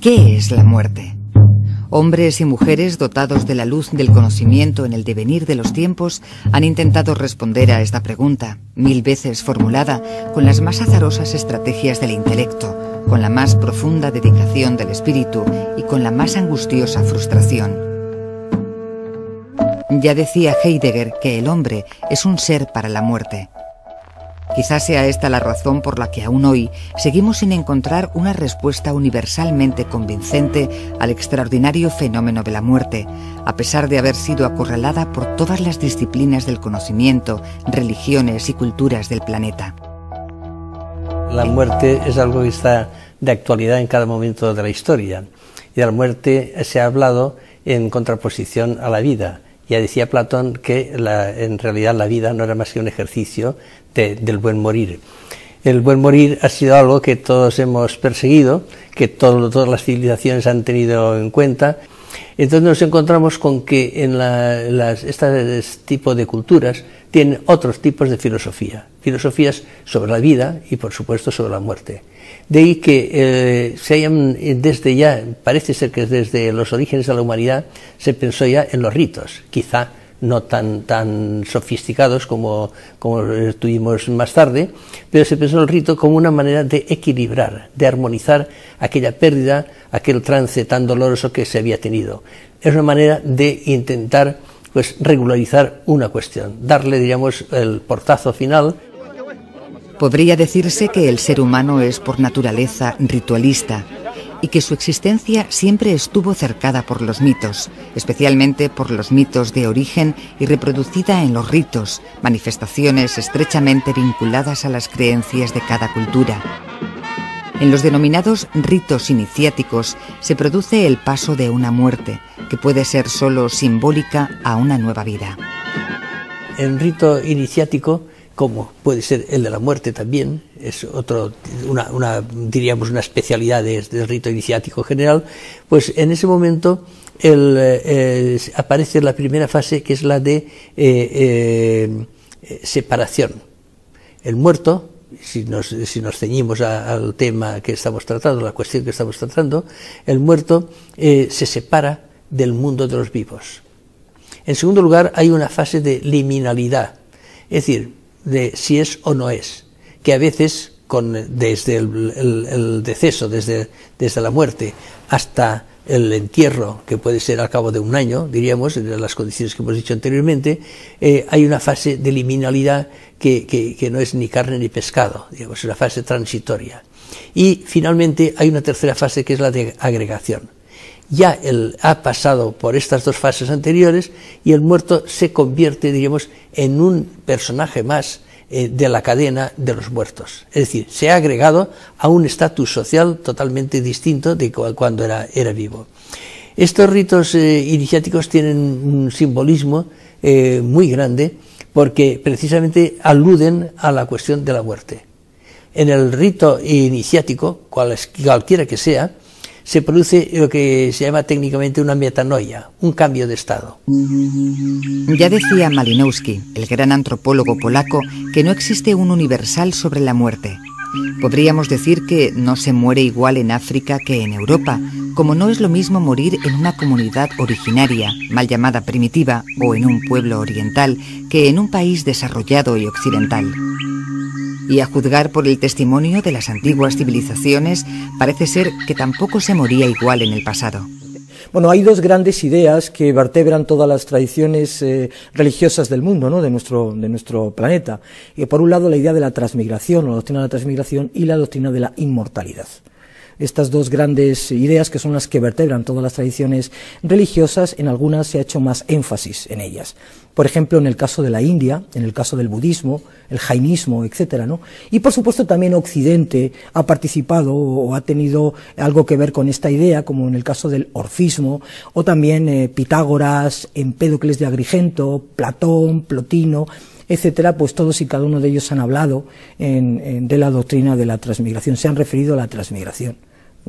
¿Qué es la muerte? Hombres y mujeres dotados de la luz del conocimiento en el devenir de los tiempos han intentado responder a esta pregunta, 1000 veces formulada, con las más azarosas estrategias del intelecto, con la más profunda dedicación del espíritu y con la más angustiosa frustración. Ya decía Heidegger que el hombre es un ser para la muerte. Quizás sea esta la razón por la que aún hoy seguimos sin encontrar una respuesta universalmente convincente al extraordinario fenómeno de la muerte, a pesar de haber sido acorralada por todas las disciplinas del conocimiento, religiones y culturas del planeta. La muerte es algo que está de actualidad en cada momento de la historia, y de la muerte se ha hablado en contraposición a la vida. Ya decía Platón que en realidad la vida no era más que un ejercicio del buen morir. El buen morir ha sido algo que todos hemos perseguido, que todas las civilizaciones han tenido en cuenta. Entonces nos encontramos con que en este tipo de culturas tienen otros tipos de filosofías sobre la vida y por supuesto sobre la muerte. De ahí que desde ya, parece ser que desde los orígenes de la humanidad se pensó ya en los ritos, quizá no tan sofisticados como tuvimos más tarde, pero se pensó en el rito como una manera de equilibrar, de armonizar aquella pérdida, aquel trance tan doloroso que se había tenido. Es una manera de intentar regularizar una cuestión, darle, digamos, el portazo final. Podría decirse que el ser humano es por naturaleza ritualista y que su existencia siempre estuvo cercada por los mitos, especialmente por los mitos de origen y reproducida en los ritos, manifestaciones estrechamente vinculadas a las creencias de cada cultura. En los denominados ritos iniciáticos se produce el paso de una muerte, que puede ser solo simbólica, a una nueva vida. El rito iniciático, como puede ser el de la muerte también, es diríamos una especialidad del rito iniciático general, pues en ese momento aparece la primera fase, que es la de separación. El muerto, si nos ceñimos al tema que estamos tratando, la cuestión que estamos tratando, el muerto se separa del mundo de los vivos. En segundo lugar, hay una fase de liminalidad, es decir, de si es o no es, que a veces desde el deceso, desde la muerte hasta el entierro, que puede ser al cabo de un año, diríamos, en las condiciones que hemos dicho anteriormente, hay una fase de liminalidad que no es ni carne ni pescado, digamos, es una fase transitoria. Y finalmente hay una tercera fase, que es la de agregación. Ya él ha pasado por estas dos fases anteriores y el muerto se convierte, diríamos, en un personaje más de la cadena de los muertos. Es decir, se ha agregado a un estatus social totalmente distinto de cuando era vivo. Estos ritos iniciáticos tienen un simbolismo muy grande, porque precisamente aluden a la cuestión de la muerte. En el rito iniciático, cualquiera que sea, se produce lo que se llama técnicamente una metanoia, un cambio de estado. Ya decía Malinowski, el gran antropólogo polaco, que no existe un universal sobre la muerte. Podríamos decir que no se muere igual en África que en Europa, como no es lo mismo morir en una comunidad originaria, mal llamada primitiva, o en un pueblo oriental, que en un país desarrollado y occidental. Y a juzgar por el testimonio de las antiguas civilizaciones, parece ser que tampoco se moría igual en el pasado. Bueno, hay dos grandes ideas que vertebran todas las tradiciones religiosas del mundo, ¿no?, de nuestro planeta. Por un lado, la idea de la transmigración, o la doctrina de la transmigración, y la doctrina de la inmortalidad. Estas dos grandes ideas, que son las que vertebran todas las tradiciones religiosas, en algunas se ha hecho más énfasis en ellas. Por ejemplo, en el caso de la India, en el caso del budismo, el jainismo, etcétera, ¿no? Y por supuesto también Occidente ha participado o ha tenido algo que ver con esta idea, como en el caso del orfismo, o también Pitágoras, Empédocles de Agrigento, Platón, Plotino, etcétera, pues todos y cada uno de ellos han hablado de la doctrina de la transmigración, se han referido a la transmigración,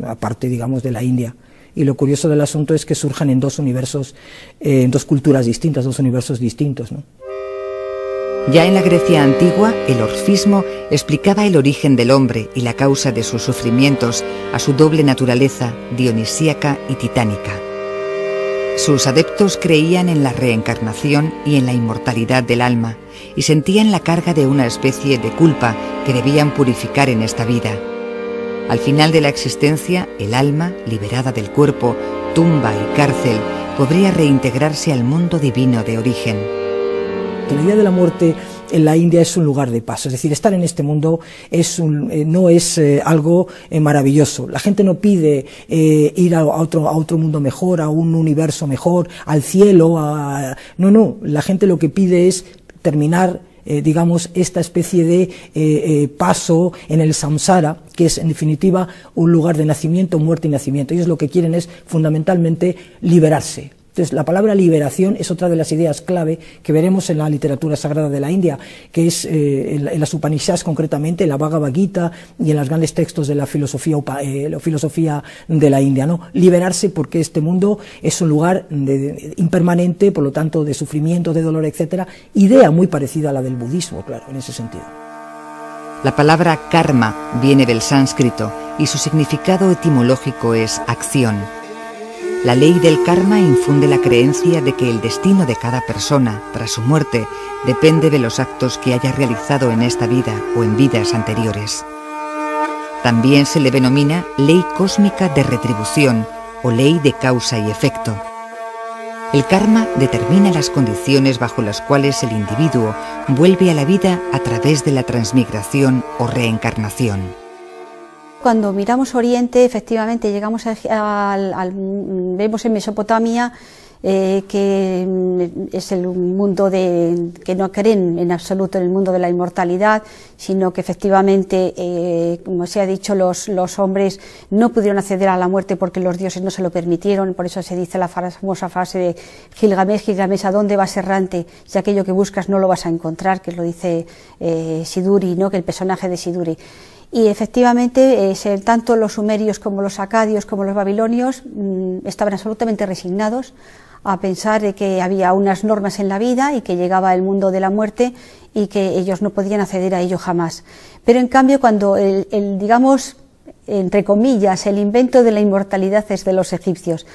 aparte, digamos, de la India. Y lo curioso del asunto es que surjan en dos universos, en dos culturas distintas, dos universos distintos, ¿no? Ya en la Grecia antigua, el orfismo explicaba el origen del hombre y la causa de sus sufrimientos a su doble naturaleza dionisíaca y titánica. Sus adeptos creían en la reencarnación y en la inmortalidad del alma y sentían la carga de una especie de culpa que debían purificar en esta vida. Al final de la existencia, el alma, liberada del cuerpo, tumba y cárcel, podría reintegrarse al mundo divino de origen. La idea de la muerte en la India es un lugar de paso, es decir, estar en este mundo no es algo maravilloso. La gente no pide ir a otro mundo mejor, a un universo mejor, al cielo, no, la gente lo que pide es terminar digamos, esta especie de paso en el samsara, que es en definitiva un lugar de nacimiento, muerte y nacimiento. Ellos lo que quieren es fundamentalmente liberarse. Entonces, la palabra liberación es otra de las ideas clave que veremos en la literatura sagrada de la India, que es en las Upanishads concretamente, en la Bhagavad Gita y en los grandes textos de la filosofía de la India, ¿no? Liberarse porque este mundo es un lugar impermanente, por lo tanto de sufrimiento, de dolor, etcétera. Idea muy parecida a la del budismo, claro, en ese sentido. La palabra karma viene del sánscrito y su significado etimológico es acción. La ley del karma infunde la creencia de que el destino de cada persona, tras su muerte, depende de los actos que haya realizado en esta vida o en vidas anteriores. También se le denomina ley cósmica de retribución o ley de causa y efecto. El karma determina las condiciones bajo las cuales el individuo vuelve a la vida a través de la transmigración o reencarnación. Cuando miramos Oriente, efectivamente llegamos vemos en Mesopotamia que es el mundo que no creen en absoluto en el mundo de la inmortalidad, sino que efectivamente, como se ha dicho, los hombres no pudieron acceder a la muerte porque los dioses no se lo permitieron. Por eso se dice la famosa frase de Gilgamesh, Gilgamesh, ¿a dónde vas errante? Si aquello que buscas no lo vas a encontrar, que lo dice Siduri, ¿no? Que el personaje de Siduri. Y efectivamente, tanto los sumerios como los acadios como los babilonios estaban absolutamente resignados a pensar de que había unas normas en la vida y que llegaba el mundo de la muerte y que ellos no podían acceder a ello jamás. Pero en cambio, cuando digamos, entre comillas, el invento de la inmortalidad es de los egipcios,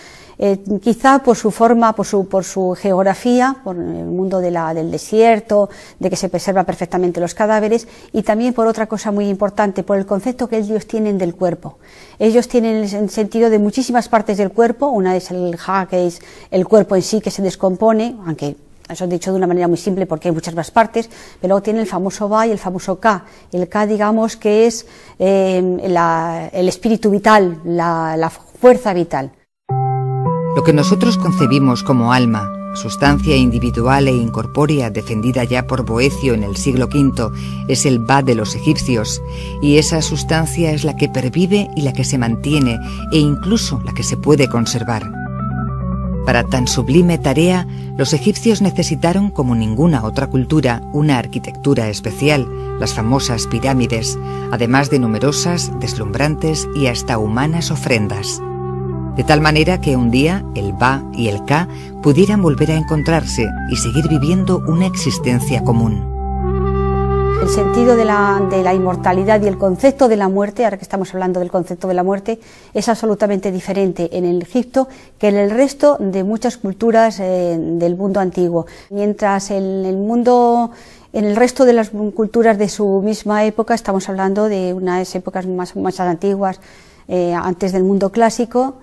quizá por su forma, por su geografía, por el mundo del desierto, de que se preservan perfectamente los cadáveres, y también por otra cosa muy importante, por el concepto que ellos tienen del cuerpo. Ellos tienen el sentido de muchísimas partes del cuerpo. Una es el ja, que es el cuerpo en sí que se descompone, aunque eso es dicho de una manera muy simple porque hay muchas más partes, pero luego tiene el famoso va y el famoso ka. El ka, digamos, que es el espíritu vital, la fuerza vital. Lo que nosotros concebimos como alma, sustancia individual e incorpórea defendida ya por Boecio en el siglo V, es el Ba de los egipcios, y esa sustancia es la que pervive y la que se mantiene, e incluso la que se puede conservar. Para tan sublime tarea, los egipcios necesitaron, como ninguna otra cultura, una arquitectura especial, las famosas pirámides, además de numerosas, deslumbrantes y hasta humanas ofrendas. De tal manera que un día el Ba y el Ka pudieran volver a encontrarse y seguir viviendo una existencia común. El sentido de la inmortalidad y el concepto de la muerte, ahora que estamos hablando del concepto de la muerte, es absolutamente diferente en el Egipto que en el resto de muchas culturas del mundo antiguo. Mientras en el resto de las culturas de su misma época, estamos hablando de unas épocas más antiguas, antes del mundo clásico,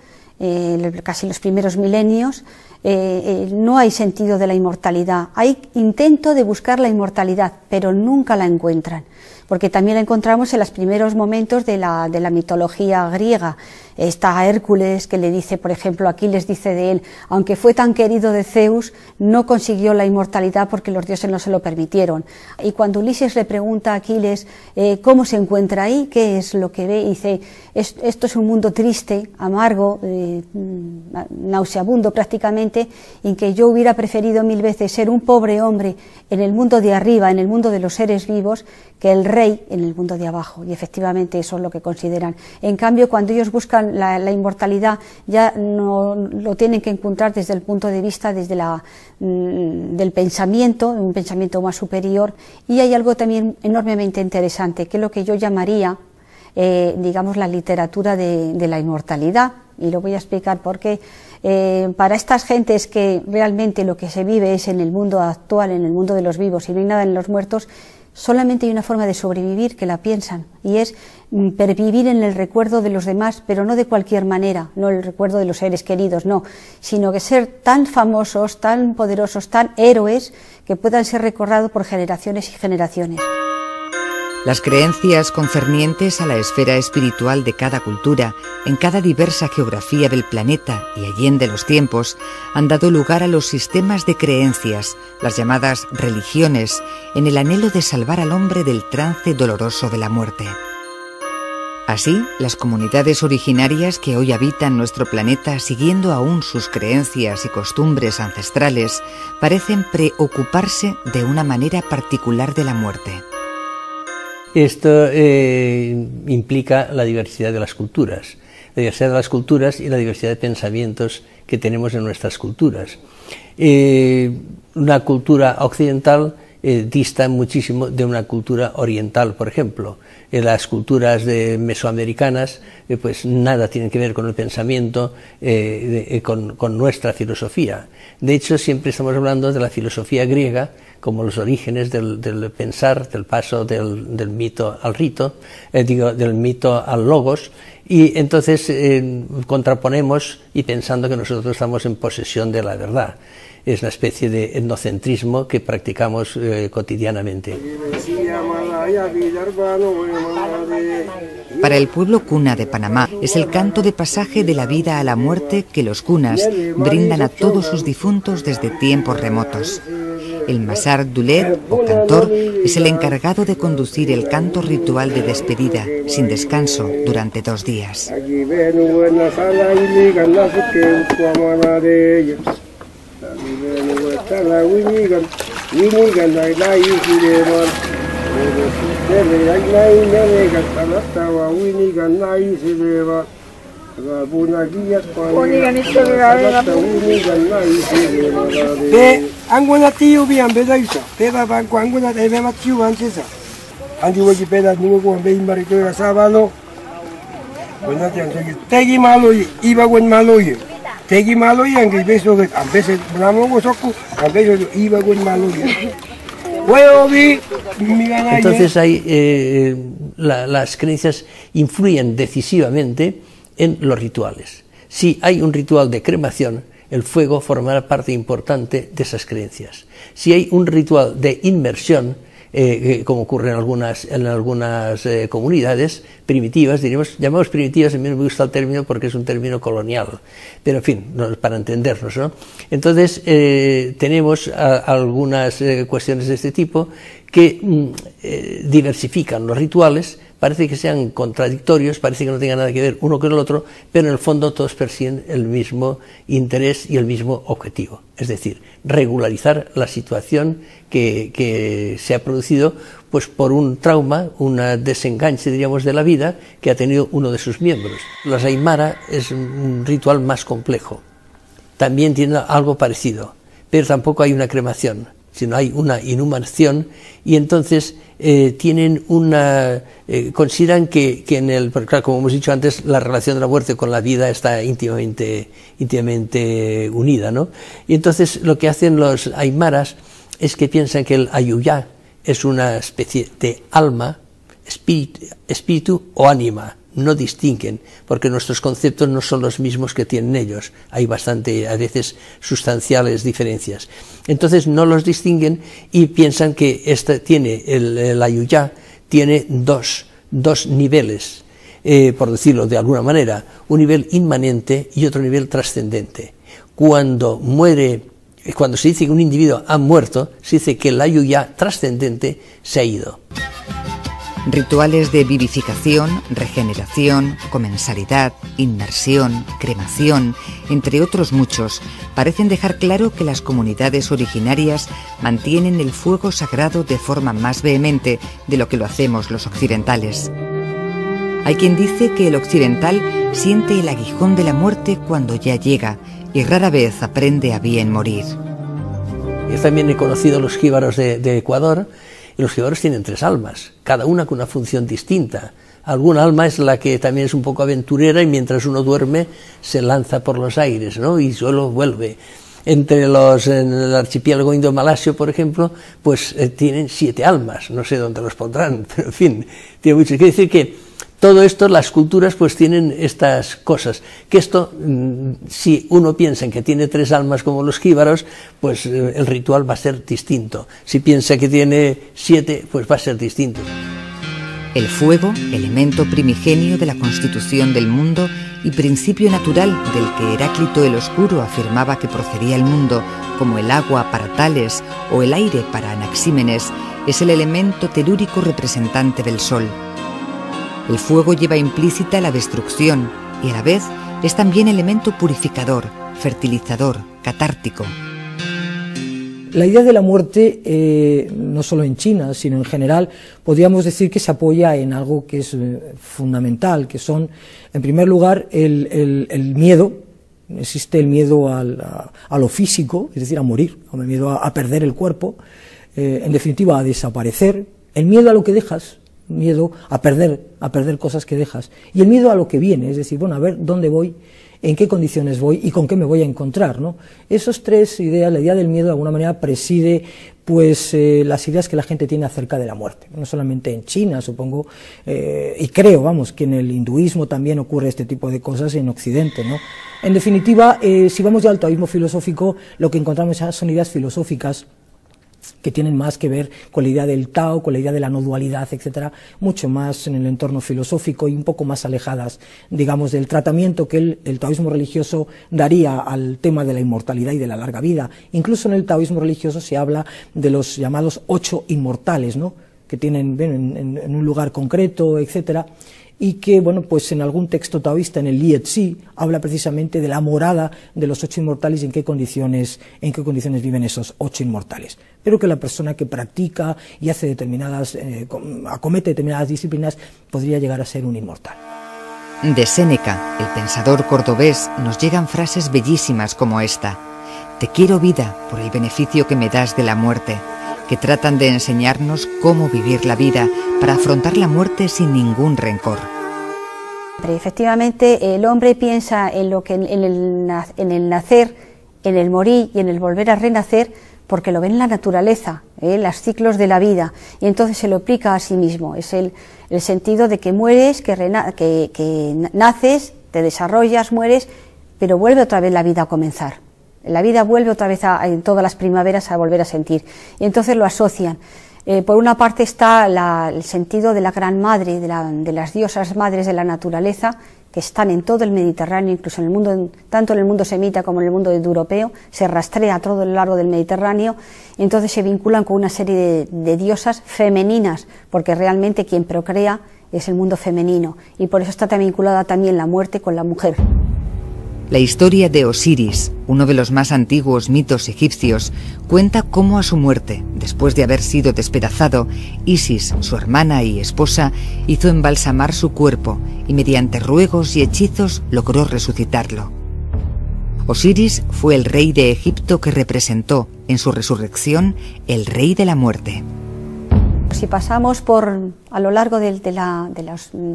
casi los primeros milenios, no hay sentido de la inmortalidad. Hay intento de buscar la inmortalidad, pero nunca la encuentran, porque también la encontramos en los primeros momentos de la mitología griega. Está Hércules, que le dice, por ejemplo, Aquiles dice de él, aunque fue tan querido de Zeus, no consiguió la inmortalidad porque los dioses no se lo permitieron. Y cuando Ulises le pregunta a Aquiles cómo se encuentra ahí, qué es lo que ve, y dice, esto es un mundo triste, amargo, nauseabundo prácticamente, en que yo hubiera preferido 1000 veces ser un pobre hombre en el mundo de arriba, en el mundo de los seres vivos, que el rey en el mundo de abajo, y efectivamente eso es lo que consideran. En cambio, cuando ellos buscan la inmortalidad, ya no lo tienen que encontrar desde el punto de vista del pensamiento, un pensamiento más superior, y hay algo también enormemente interesante, que es lo que yo llamaría, digamos, la literatura de la inmortalidad, y lo voy a explicar porque para estas gentes que realmente lo que se vive es en el mundo actual, en el mundo de los vivos, y no hay nada en los muertos, solamente hay una forma de sobrevivir que la piensan, y es pervivir en el recuerdo de los demás, pero no de cualquier manera, no el recuerdo de los seres queridos, no, sino que ser tan famosos, tan poderosos, tan héroes, que puedan ser recordados por generaciones y generaciones. Las creencias concernientes a la esfera espiritual de cada cultura, en cada diversa geografía del planeta y allende los tiempos, han dado lugar a los sistemas de creencias, las llamadas religiones, en el anhelo de salvar al hombre del trance doloroso de la muerte. Así, las comunidades originarias que hoy habitan nuestro planeta, siguiendo aún sus creencias y costumbres ancestrales, parecen preocuparse de una manera particular de la muerte. Esto implica la diversidad de las culturas, y la diversidad de pensamientos que tenemos en nuestras culturas. Una cultura occidental dista muchísimo de una cultura oriental, por ejemplo. Las culturas mesoamericanas pues nada tienen que ver con el pensamiento, con nuestra filosofía. De hecho, siempre estamos hablando de la filosofía griega como los orígenes del pensar, del paso del mito al rito, del mito al logos, y entonces contraponemos y pensando que nosotros estamos en posesión de la verdad. Es una especie de etnocentrismo que practicamos cotidianamente. Para el pueblo cuna de Panamá es el canto de pasaje de la vida a la muerte que los cunas brindan a todos sus difuntos desde tiempos remotos. El Masar Dulet, o cantor, es el encargado de conducir el canto ritual de despedida, sin descanso, durante 2 días. Entonces las creencias influyen decisivamente en los rituales. Si hay un ritual de cremación, el fuego formará parte importante de esas creencias. Si hay un ritual de inmersión, como ocurre en algunas comunidades primitivas, llamamos primitivas, a mí no me gusta el término porque es un término colonial, pero en fin, para entendernos, ¿no? Entonces tenemos algunas cuestiones de este tipo que diversifican los rituales. Parece que sean contradictorios, parece que no tengan nada que ver uno con el otro, pero en el fondo todos persiguen el mismo interés y el mismo objetivo, es decir, regularizar la situación que se ha producido pues por un trauma, un desenganche, diríamos, de la vida que ha tenido uno de sus miembros. Los Aymara es un ritual más complejo, también tiene algo parecido, pero tampoco hay una cremación, sino hay una inhumación, y entonces tienen consideran que porque claro, como hemos dicho antes, la relación de la muerte con la vida está íntimamente unida, ¿no? Y entonces lo que hacen los aymaras es que piensan que el ayuyá es una especie de alma, espíritu o ánima. No distinguen, porque nuestros conceptos no son los mismos que tienen ellos. Hay bastante, a veces, sustanciales diferencias. Entonces no los distinguen y piensan que el ayuyá tiene dos niveles, por decirlo de alguna manera, un nivel inmanente y otro nivel trascendente. Cuando se dice que un individuo ha muerto, se dice que el ayuyá trascendente se ha ido. Rituales de vivificación, regeneración, comensalidad, inmersión, cremación, entre otros muchos, parecen dejar claro que las comunidades originarias mantienen el fuego sagrado de forma más vehemente de lo que lo hacemos los occidentales. Hay quien dice que el occidental siente el aguijón de la muerte cuando ya llega y rara vez aprende a bien morir. Yo también he conocido los jíbaros de Ecuador, y los jíbaros tienen 3 almas, cada una con una función distinta. Alguna alma es la que también es un poco aventurera y mientras uno duerme se lanza por los aires, ¿no? Y solo vuelve. En el archipiélago indo-malasio, por ejemplo, pues tienen 7 almas, no sé dónde los pondrán, pero en fin, tiene mucho que decir que todo esto, las culturas pues tienen estas cosas, que esto, si uno piensa en que tiene 3 almas como los jíbaros, pues el ritual va a ser distinto. Si piensa que tiene 7, pues va a ser distinto. El fuego, elemento primigenio de la constitución del mundo y principio natural del que Heráclito el Oscuro afirmaba que procedía el mundo, como el agua para Tales o el aire para Anaxímenes, es el elemento telúrico representante del sol. El fuego lleva implícita la destrucción y a la vez es también elemento purificador, fertilizador, catártico. La idea de la muerte, no solo en China, sino en general, podríamos decir que se apoya en algo que es fundamental, que son, en primer lugar, el miedo. Existe el miedo a lo físico, es decir, a morir, el miedo a perder el cuerpo, en definitiva a desaparecer, el miedo a lo que dejas, miedo a perder cosas que dejas, y el miedo a lo que viene, es decir, bueno, a ver dónde voy, en qué condiciones voy y con qué me voy a encontrar, ¿no? Esas 3 ideas, la idea del miedo de alguna manera preside pues las ideas que la gente tiene acerca de la muerte, no solamente en China, supongo, y creo, vamos, que en el hinduismo también ocurre este tipo de cosas en Occidente, ¿no? En definitiva, si vamos ya al taoísmo filosófico, lo que encontramos son ideas filosóficas que tienen más que ver con la idea del Tao, con la idea de la no dualidad, etcétera, mucho más en el entorno filosófico y un poco más alejadas, digamos, del tratamiento que el taoísmo religioso daría al tema de la inmortalidad y de la larga vida. Incluso en el taoísmo religioso se habla de los llamados 8 inmortales, ¿no?, que tienen en un lugar concreto, etcétera, y que, bueno, pues en algún texto taoísta, en el Liezi, habla precisamente de la morada de los 8 inmortales y en qué condiciones viven esos 8 inmortales. Pero que la persona que practica y hace acomete determinadas disciplinas podría llegar a ser un inmortal. De Séneca, el pensador cordobés, nos llegan frases bellísimas como esta: «Te quiero, vida, por el beneficio que me das de la muerte», que tratan de enseñarnos cómo vivir la vida para afrontar la muerte sin ningún rencor. Efectivamente, el hombre piensa en el nacer, en el morir y en el volver a renacer, porque lo ve en la naturaleza, los ciclos de la vida, y entonces se lo aplica a sí mismo. Es el sentido de que mueres, que naces, te desarrollas, mueres, pero vuelve otra vez la vida a comenzar. La vida vuelve otra vez en todas las primaveras a volver a sentir, y entonces lo asocian. Por una parte está el sentido de la gran madre, de las diosas madres de la naturaleza, que están en todo el Mediterráneo, incluso en el mundo, tanto en el mundo semita como en el mundo europeo, se rastrea a todo lo largo del Mediterráneo, y entonces se vinculan con una serie de diosas femeninas, porque realmente quien procrea es el mundo femenino, y por eso está tan vinculada también la muerte con la mujer. La historia de Osiris, uno de los más antiguos mitos egipcios, cuenta cómo a su muerte, después de haber sido despedazado, Isis, su hermana y esposa, hizo embalsamar su cuerpo y mediante ruegos y hechizos logró resucitarlo. Osiris fue el rey de Egipto que representó, en su resurrección, el rey de la muerte. Si pasamos a lo largo de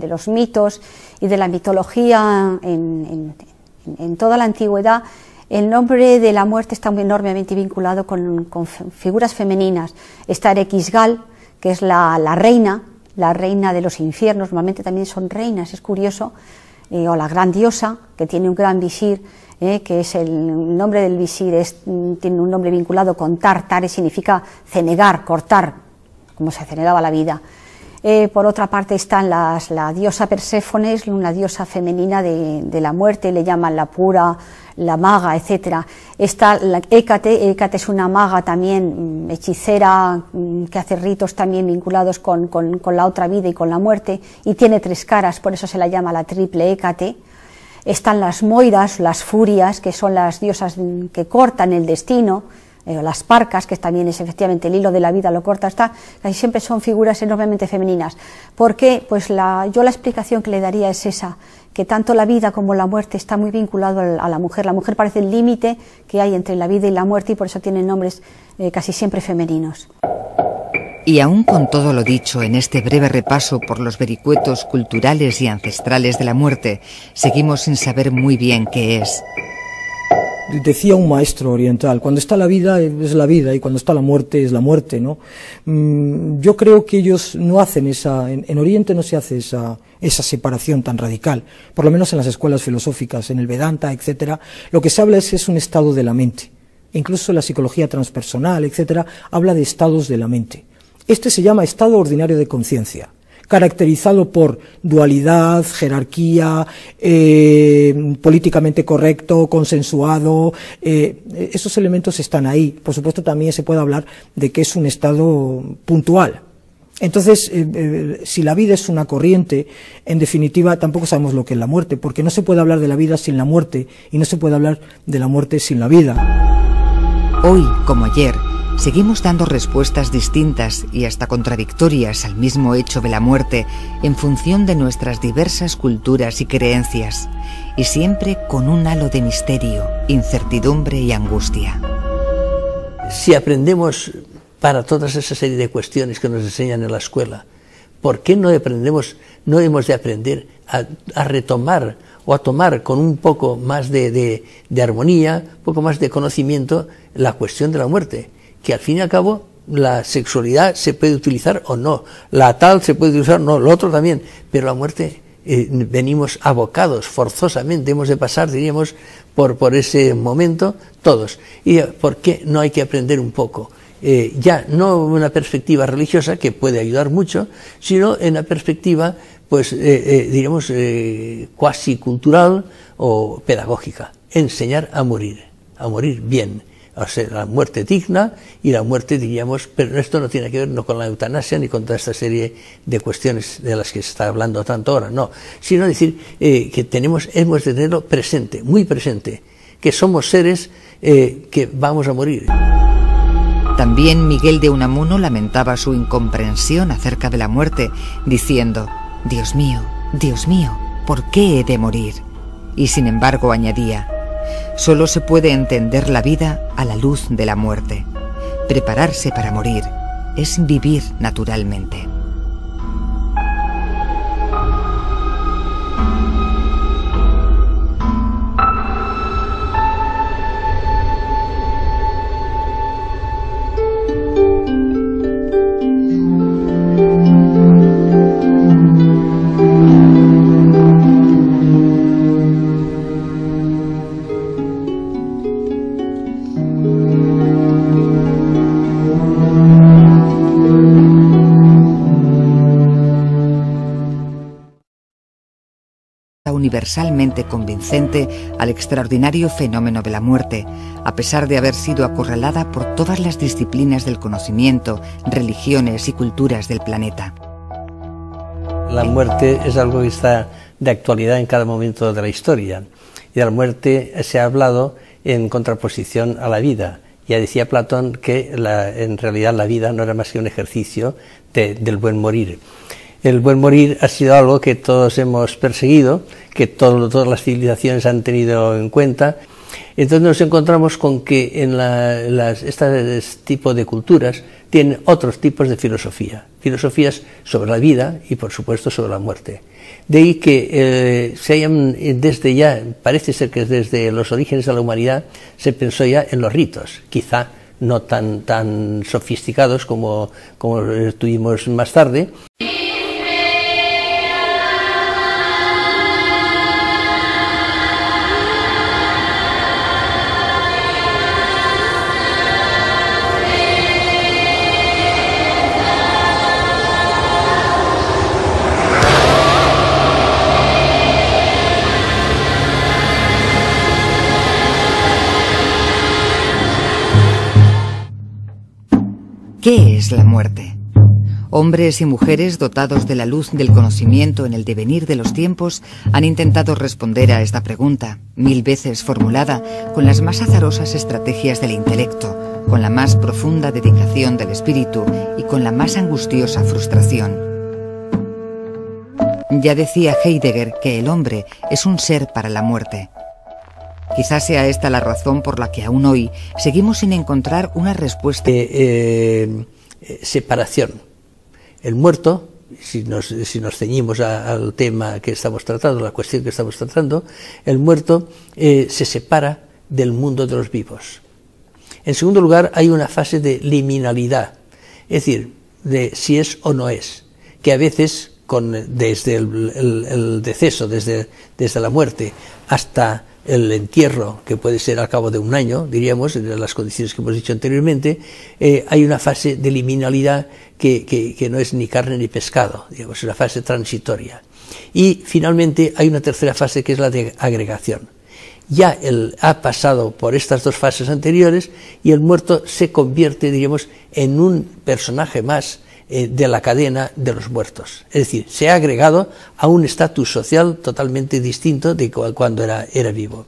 los mitos y de la mitología en toda la antigüedad, el nombre de la muerte está enormemente vinculado con figuras femeninas. Está Erekisgal, que es la reina de los infiernos, normalmente también son reinas, es curioso, o la gran diosa, que tiene un gran visir, que es el nombre del visir, tiene un nombre vinculado con tar, significa cenegar, cortar, como se cenegaba la vida. Por otra parte están la diosa Perséfones, una diosa femenina de la muerte, le llaman la pura, la maga, etcétera. Está la Hécate es una maga también, hechicera, que hace ritos también vinculados con la otra vida y con la muerte, y tiene 3 caras, por eso se la llama la triple Hécate. Están las Moiras, las Furias, que son las diosas que cortan el destino, las Parcas, que también es efectivamente el hilo de la vida, lo corta, casi siempre son figuras enormemente femeninas. ¿Por qué? Pues yo la explicación que le daría es esa, que tanto la vida como la muerte está muy vinculado a la mujer. La mujer parece el límite que hay entre la vida y la muerte y por eso tienen nombres casi siempre femeninos. Y aún con todo lo dicho en este breve repaso por los vericuetos culturales y ancestrales de la muerte, seguimos sin saber muy bien qué es. Decía un maestro oriental, cuando está la vida es la vida y cuando está la muerte es la muerte, ¿no? Yo creo que ellos no hacen en Oriente no se hace esa separación tan radical, por lo menos en las escuelas filosóficas, en el Vedanta, etcétera. Lo que se habla es un estado de la mente. Incluso la psicología transpersonal, etcétera, habla de estados de la mente. Este se llama estado ordinario de conciencia, caracterizado por dualidad, jerarquía, políticamente correcto, consensuado. Esos elementos están ahí. Por supuesto, también se puede hablar de que es un estado puntual. Entonces, si la vida es una corriente, en definitiva, tampoco sabemos lo que es la muerte, porque no se puede hablar de la vida sin la muerte, y no se puede hablar de la muerte sin la vida. Hoy, como ayer, seguimos dando respuestas distintas y hasta contradictorias al mismo hecho de la muerte en función de nuestras diversas culturas y creencias, y siempre con un halo de misterio, incertidumbre y angustia. Si aprendemos para todas esa serie de cuestiones que nos enseñan en la escuela, ¿por qué no hemos de aprender a retomar o a tomar con un poco más de armonía, un poco más de conocimiento la cuestión de la muerte? Que al fin y al cabo la sexualidad se puede utilizar o no, la tal se puede utilizar o no, lo otro también, pero la muerte venimos abocados forzosamente, hemos de pasar, diríamos, por ese momento todos. ¿Y por qué no hay que aprender un poco? Ya no una perspectiva religiosa, que puede ayudar mucho, sino en la perspectiva, pues, diríamos, cuasi cultural o pedagógica. Enseñar a morir bien. O sea, la muerte digna y la muerte, diríamos, pero esto no tiene que ver no con la eutanasia ni con toda esta serie de cuestiones de las que se está hablando tanto ahora, no, sino decir que hemos de tenerlo presente, muy presente, que somos seres que vamos a morir. También Miguel de Unamuno lamentaba su incomprensión acerca de la muerte, diciendo: Dios mío, ¿por qué he de morir? Y sin embargo añadía: solo se puede entender la vida a la luz de la muerte. Prepararse para morir es vivir naturalmente. Universalmente convincente al extraordinario fenómeno de la muerte, a pesar de haber sido acorralada por todas las disciplinas del conocimiento, religiones y culturas del planeta. La muerte es algo que está de actualidad en cada momento de la historia, y de la muerte se ha hablado en contraposición a la vida. Ya decía Platón que en realidad la vida no era más que un ejercicio del buen morir. El buen morir ha sido algo que todos hemos perseguido, que todas las civilizaciones han tenido en cuenta. Entonces nos encontramos con que en este tipo de culturas tienen otros tipos de filosofías sobre la vida y por supuesto sobre la muerte. De ahí que desde ya, parece ser que desde los orígenes de la humanidad se pensó ya en los ritos, quizá no tan sofisticados como tuvimos más tarde. ¿Qué es la muerte? Hombres y mujeres dotados de la luz del conocimiento en el devenir de los tiempos han intentado responder a esta pregunta, 1000 veces formulada, con las más azarosas estrategias del intelecto, con la más profunda dedicación del espíritu y con la más angustiosa frustración. Ya decía Heidegger que el hombre es un ser para la muerte. Quizás sea esta la razón por la que aún hoy seguimos sin encontrar una respuesta. Separación. El muerto, si nos ceñimos al tema que estamos tratando, la cuestión que estamos tratando, el muerto se separa del mundo de los vivos. En segundo lugar, hay una fase de liminalidad, es decir, de si es o no es, que a veces, desde el deceso, desde la muerte, hasta el entierro, que puede ser al cabo de un año, diríamos, en las condiciones que hemos dicho anteriormente, hay una fase de liminalidad que no es ni carne ni pescado, digamos, es una fase transitoria. Y finalmente hay una tercera fase que es la de agregación. Ya él ha pasado por estas dos fases anteriores y el muerto se convierte, diríamos, en un personaje más de la cadena de los muertos. Es decir, se ha agregado a un estatus social totalmente distinto de cuando era vivo.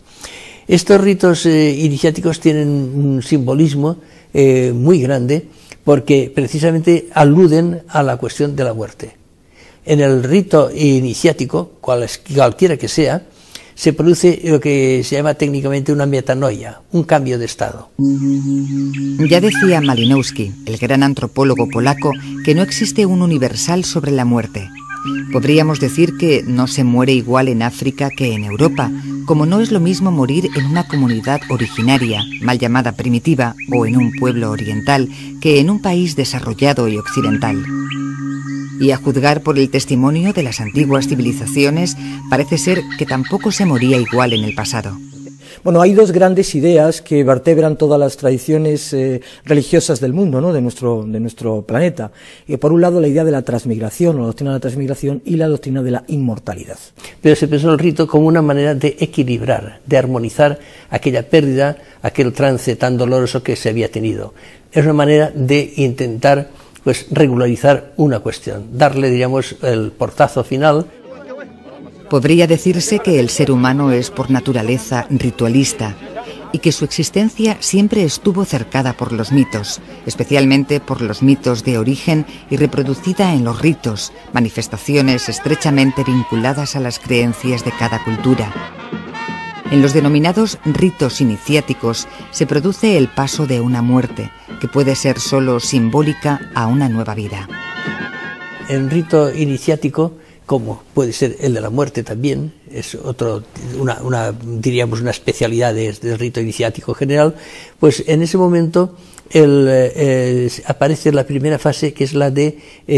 Estos ritos iniciáticos tienen un simbolismo muy grande porque precisamente aluden a la cuestión de la muerte. En el rito iniciático, cualquiera que sea, se produce lo que se llama técnicamente una metanoia, un cambio de estado. Ya decía Malinowski, el gran antropólogo polaco, que no existe un universal sobre la muerte. Podríamos decir que no se muere igual en África que en Europa, como no es lo mismo morir en una comunidad originaria, mal llamada primitiva, o en un pueblo oriental, que en un país desarrollado y occidental. Y a juzgar por el testimonio de las antiguas civilizaciones, parece ser que tampoco se moría igual en el pasado. Bueno, hay dos grandes ideas que vertebran todas las tradiciones religiosas del mundo, ¿no? de nuestro planeta. Por un lado, la idea de la transmigración, o la doctrina de la transmigración, y la doctrina de la inmortalidad. Pero se pensó el rito como una manera de equilibrar, de armonizar aquella pérdida, aquel trance tan doloroso que se había tenido. Es una manera de intentar regularizar una cuestión, darle, diríamos, el portazo final. Podría decirse que el ser humano es por naturaleza ritualista y que su existencia siempre estuvo cercada por los mitos, especialmente por los mitos de origen y reproducida en los ritos, manifestaciones estrechamente vinculadas a las creencias de cada cultura. En los denominados ritos iniciáticos se produce el paso de una muerte, que puede ser solo simbólica, a una nueva vida. El rito iniciático, como puede ser el de la muerte también, es diríamos una especialidad del rito iniciático general, pues en ese momento aparece la primera fase, que es la de